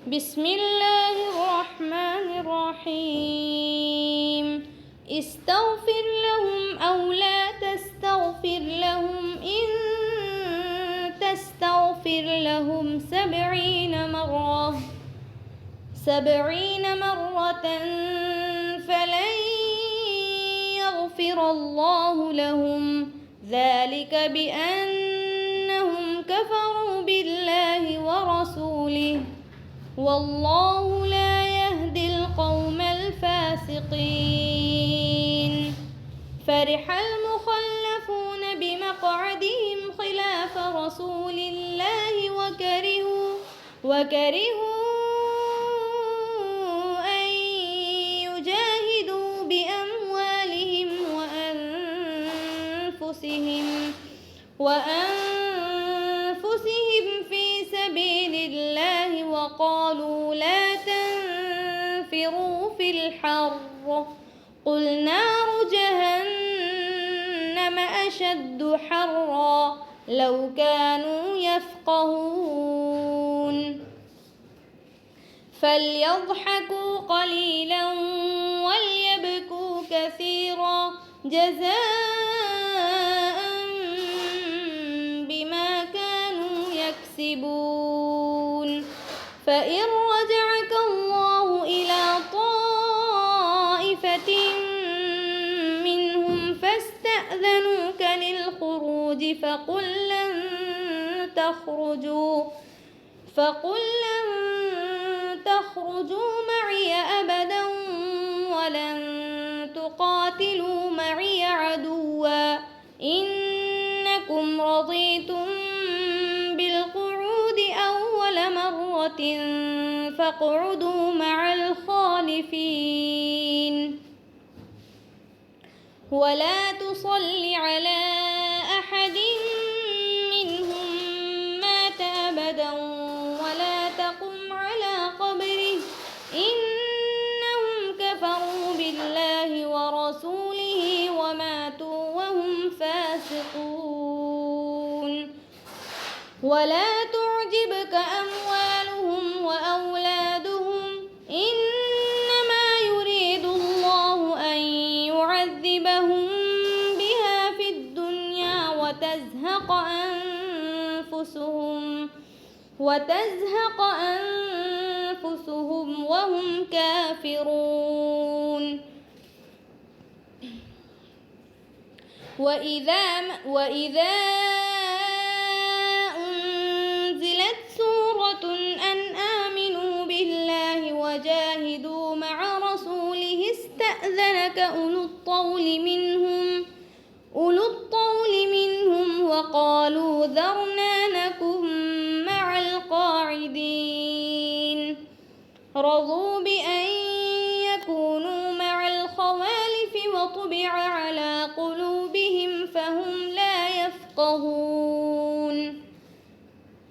بسم الله الرحمن الرحيم. استغفر لهم أو لا تستغفر لهم إن تستغفر لهم 70 مرة فلن يغفر الله لهم ذلك بأنهم كفروا بالله ورسوله والله لا يهدي القوم الفاسقين. فرح المخلفون بمقعدهم خلاف رسول الله وكرهوا أن يجاهدوا بأموالهم وأنفسهم في سبيل الله وقالوا لا تنفروا في الحر قل نار جهنم أشد حرا لو كانوا يفقهون. فليضحكوا قليلا وليبكوا كثيرا جزاء بما كانوا يكسبون. فإن رجعك الله إلى طائفة منهم فاستأذنوك للخروج فقل لن تخرجوا معي أبدا ولن تقاتلوا معي عدوا إنكم رضيتم بالقعود أول مرة فاقعدوا مع الخالفين. ولا تصل على أحد منهم مات أبدا ولا تقم على قبره إنهم كفروا بالله ورسوله وماتوا وهم فاسقون. ولا تعجبك أموالهم وأولادهم إنما يريد الله أن يعذبهم بها في الدنيا وتزهق أنفسهم وهم كافرون. وإذا أنزلت سورة أن آمنوا بالله وجاهدوا مع رسوله استأذنك أولو الطول منهم وقالوا ذرنا نكن مع القاعدين. رضوا بأن يكونوا مع الخوالف وطبع على قلوبهم فهم لا يفقهون.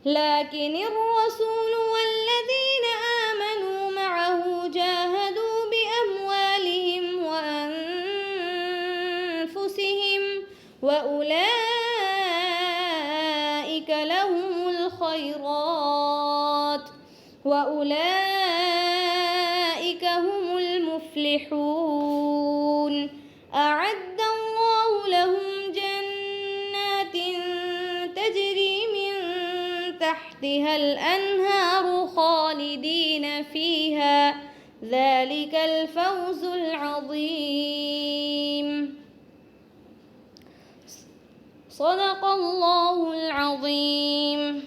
لكن الرسول والذين آمنوا معه جاهدوا بأموالهم وأنفسهم وأولئك لهم الخيرات وأولئك هم المفلحون. أعد الله لهم جنات تجري من تحتها الأنهار خالدين فيها ذلك الفوز العظيم. صدق الله العظيم.